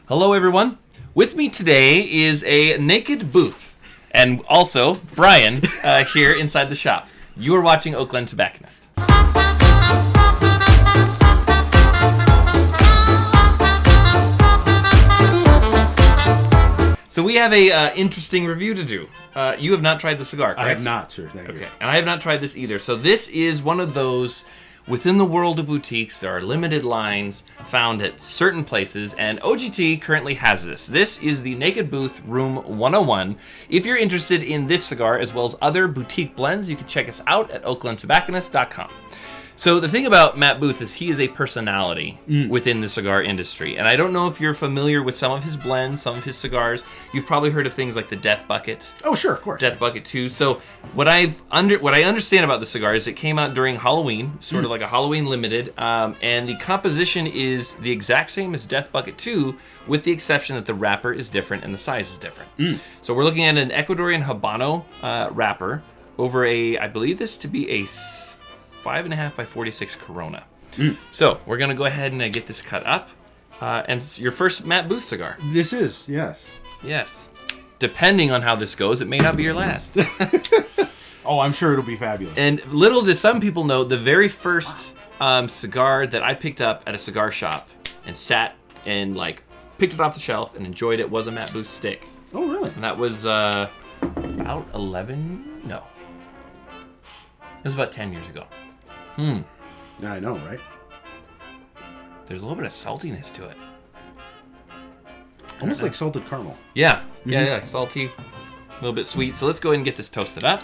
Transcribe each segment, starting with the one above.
Hello, everyone. With me today is a naked booth, and also Brian here inside the shop. You are watching Oakland Tobacconist. So we have a interesting review to do. You have not tried the cigar, correct? I have not, sir. Thank you. Okay, and I have not tried this either. So this is one of those, within the world of boutiques, there are limited lines found at certain places, and OGT currently has this. This is the Naked Booth Room 101. If you're interested in this cigar, as well as other boutique blends, you can check us out at oaklandtobacconist.com. So the thing about Matt Booth is he is a personality within the cigar industry. And I don't know if you're familiar with some of his blends, some of his cigars. You've probably heard of things like the Death Bucket. Oh, sure, of course. Death Bucket 2. So what I understand about the cigar is it came out during Halloween, sort of like a Halloween limited. And the composition is the exact same as Death Bucket 2, with the exception that the wrapper is different and the size is different. So we're looking at an Ecuadorian Habano wrapper over I believe this to be a 5.5 by 46 Corona. So we're gonna go ahead and get this cut up. And it's your first Matt Booth cigar. This is, yes. Yes. Depending on how this goes, it may not be your last. Oh, I'm sure it'll be fabulous. And little do some people know, the very first cigar that I picked up at a cigar shop and sat and picked it off the shelf and enjoyed it was a Matt Booth stick. Oh, really? And that was about 11? No. It was about 10 years ago. Yeah, I know, right? There's a little bit of saltiness to it. Almost like salted caramel. Yeah, salty, a little bit sweet. So let's go ahead and get this toasted up.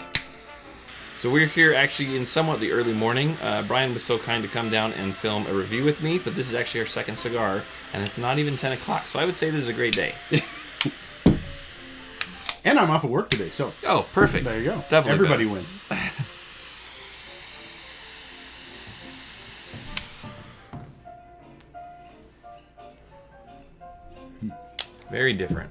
So we're here actually in somewhat the early morning. Brian was so kind to come down and film a review with me, but this is actually our second cigar, and it's not even 10 o'clock. So I would say this is a great day. And I'm off of work today, so... Oh, perfect. There you go. Doubly Everybody better. wins. Very different.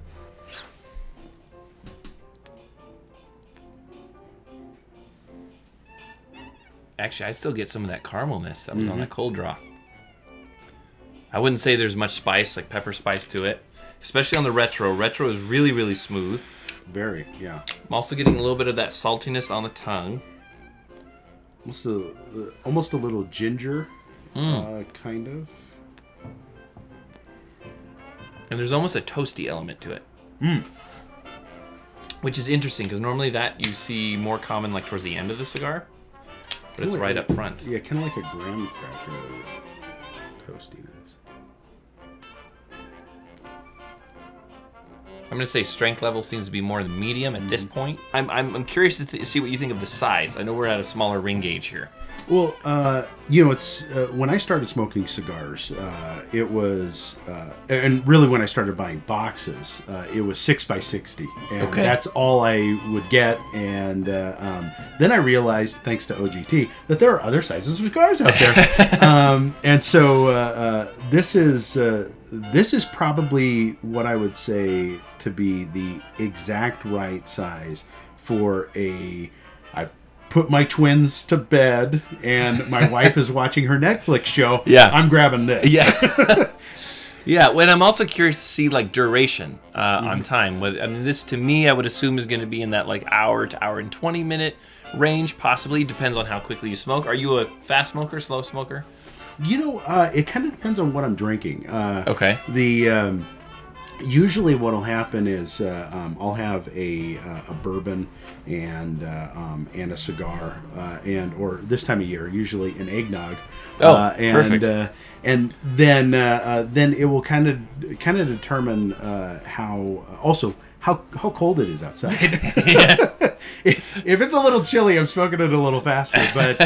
Actually, I still get some of that caramelness that was on that cold draw. I wouldn't say there's much spice, like pepper spice to it. Especially on the retro. Retro is really, really smooth. Very, yeah. I'm also getting a little bit of that saltiness on the tongue. Almost a little ginger, kind of. And there's almost a toasty element to it. Which is interesting, because normally that you see more common towards the end of the cigar. But it's right up front. Yeah, kind of like a graham cracker toastiness. I'm going to say strength level seems to be more than medium at this point. I'm curious to see what you think of the size. I know we're at a smaller ring gauge here. Well, it's when I started smoking cigars, it was, and really when I started buying boxes, it was 6 by 60, and that's all I would get. And then I realized, thanks to OGT, that there are other sizes of cigars out there. And so this is probably what I would say to be the exact right size for I put my twins to bed and my wife is watching her Netflix show. Yeah. I'm grabbing this. Yeah. Yeah. When I'm also curious to see duration on time. This to me, I would assume is going to be in that hour to hour and 20 minute range. Possibly depends on how quickly you smoke. Are you a fast smoker, slow smoker? It kind of depends on what I'm drinking. Okay. Usually what'll happen is I'll have a bourbon and a cigar or this time of year usually an eggnog. Perfect. And then it will kind of determine how cold it is outside. If it's a little chilly, I'm smoking it a little faster. But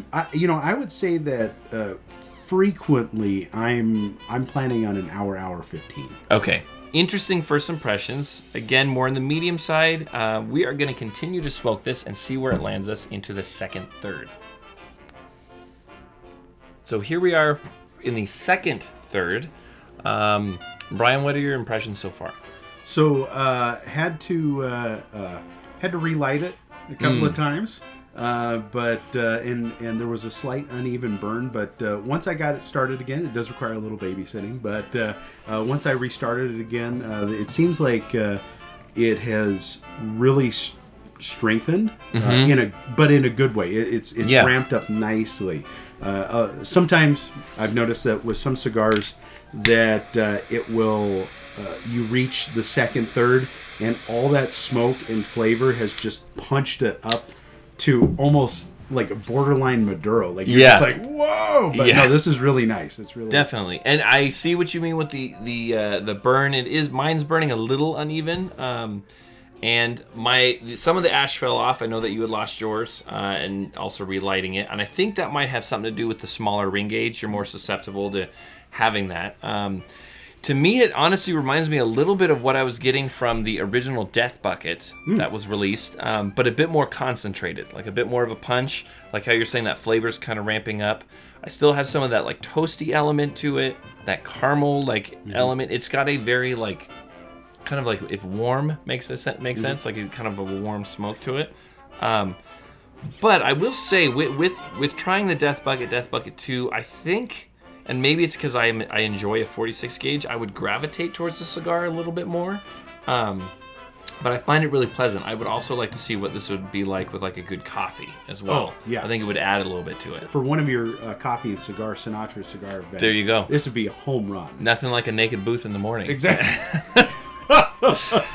I would say that frequently I'm planning on an hour 15. Okay. Interesting first impressions. Again, more on the medium side. We are going to continue to smoke this and see where it lands us into the second third. So here we are in the second third. Brian, what are your impressions so far? So had to relight it a couple of times. And there was a slight uneven burn, but once I got it started again, it does require a little babysitting. But once I restarted it again, it seems like it has really strengthened in a good way. It's ramped up nicely. Sometimes I've noticed that with some cigars that it will you reach the second, third, and all that smoke and flavor has just punched it up to almost like a borderline Maduro. Like you're just like, whoa! But no, this is really nice. It's really definitely. And I see what you mean with the burn. Mine's burning a little uneven. And some of the ash fell off. I know that you had lost yours, and also relighting it. And I think that might have something to do with the smaller ring gauge. You're more susceptible to having that. To me, it honestly reminds me a little bit of what I was getting from the original Death Bucket that was released, but a bit more concentrated, like a bit more of a punch, like how you're saying that flavor's kind of ramping up. I still have some of that like toasty element to it, that caramel element. It's got a very like kind of like if warm makes sense, like a kind of a warm smoke to it. But I will say with trying the Death Bucket 2, I think. And maybe it's because I enjoy a 46 gauge. I would gravitate towards the cigar a little bit more. But I find it really pleasant. I would also like to see what this would be like with like a good coffee as well. Oh, yeah. I think it would add a little bit to it. For one of your coffee and Sinatra cigar events. There you go. This would be a home run. Nothing like a naked booth in the morning. Exactly.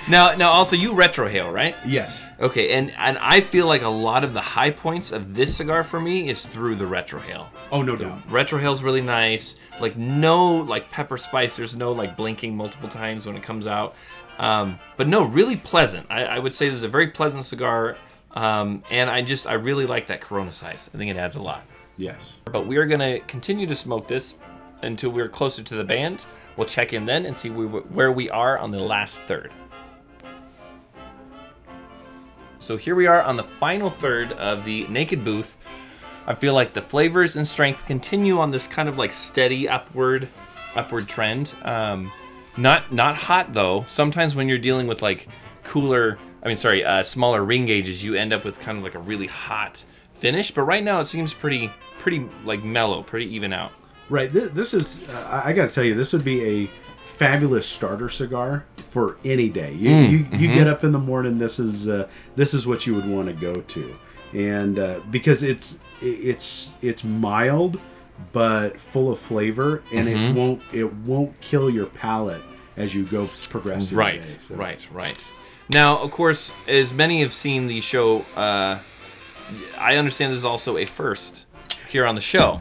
Now, also you retrohale, right? Yes. Okay, and I feel like a lot of the high points of this cigar for me is through the retrohale. Oh, no doubt. Retrohale's really nice. Like no like pepper spice. There's no like blinking multiple times when it comes out. But no, really pleasant. I would say this is a very pleasant cigar. And I really like that Corona size. I think it adds a lot. Yes. But we are gonna continue to smoke this until we're closer to the band. We'll check in then and see where we are on the last third. So here we are on the final third of the Naked Booth. I feel like the flavors and strength continue on this kind of like steady upward trend. Not hot though. Sometimes when you're dealing with like smaller ring gauges, you end up with kind of like a really hot finish. But right now it seems pretty like mellow, pretty even out. Right. This is, I got to tell you, this would be a fabulous starter cigar for any day. You get up in the morning, this is what you would want to go to. And because it's mild but full of flavor, and it won't kill your palate as you go progress through the day. So. Right. Now, of course, as many have seen the show, I understand this is also a first here on the show,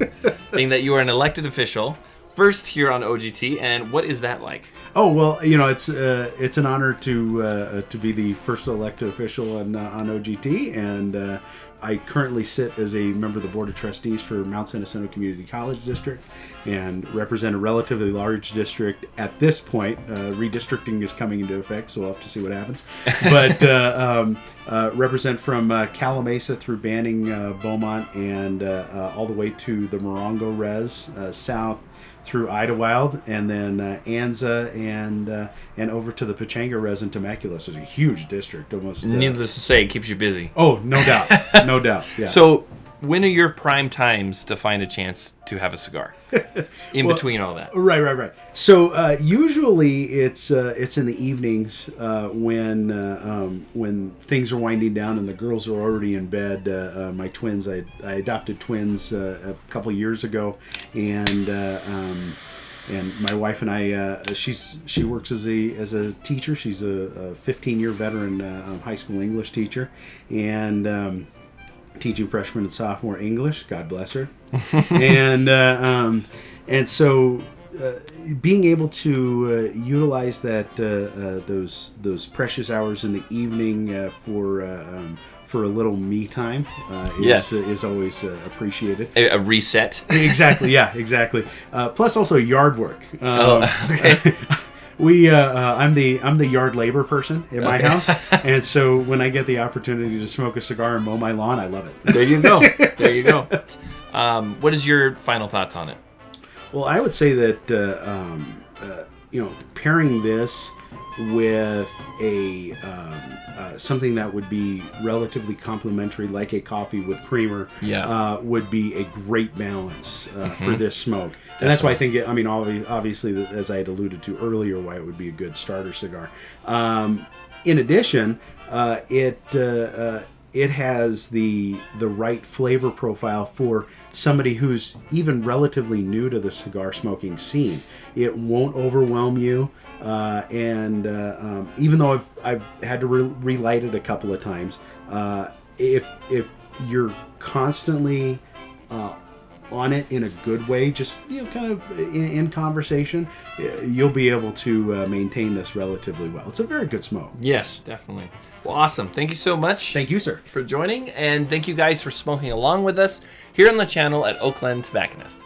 being that you are an elected official, first here on OGT, and what is that like? Oh well, it's an honor to be the first elected official on OGT, and I currently sit as a member of the Board of Trustees for Mount San Jacinto Community College District and represent a relatively large district at this point. Redistricting is coming into effect, so we'll have to see what happens. But represent from Calamasa through Banning, Beaumont, and all the way to the Morongo Res, south through Idlewild, and then Anza, and over to the Pechanga Res in Temecula. So it's a huge district, almost. Needless to say, it keeps you busy. Oh, no doubt. No doubt. Yeah. So, when are your prime times to find a chance to have a cigar in between all that? Right. So usually it's in the evenings when things are winding down and the girls are already in bed. My twins, I adopted twins a couple years ago, and my wife and I, she works as a teacher. She's a 15-year veteran high school English teacher, and teaching freshman and sophomore English. God bless her. and so being able to utilize that those precious hours in the evening for a little me time is always appreciated. A reset. Exactly. Yeah. Exactly. Plus also yard work. Okay. I'm the yard labor person in my house, and so when I get the opportunity to smoke a cigar and mow my lawn, I love it. There you go. What is your final thoughts on it? Well, I would say that pairing this with a something that would be relatively complimentary, like a coffee with creamer, would be a great balance for this smoke. And that's why I think, obviously, as I had alluded to earlier, why it would be a good starter cigar. In addition, it has the right flavor profile for somebody who's even relatively new to the cigar smoking scene. It won't overwhelm you, and even though I've had to relight it a couple of times, if you're constantly on it in a good way, just kind of in conversation, you'll be able to maintain this relatively well. It's a very good smoke. Yes, definitely. Well, awesome. Thank you so much. Thank you, sir, for joining, and thank you guys for smoking along with us here on the channel at Oakland Tobacconist.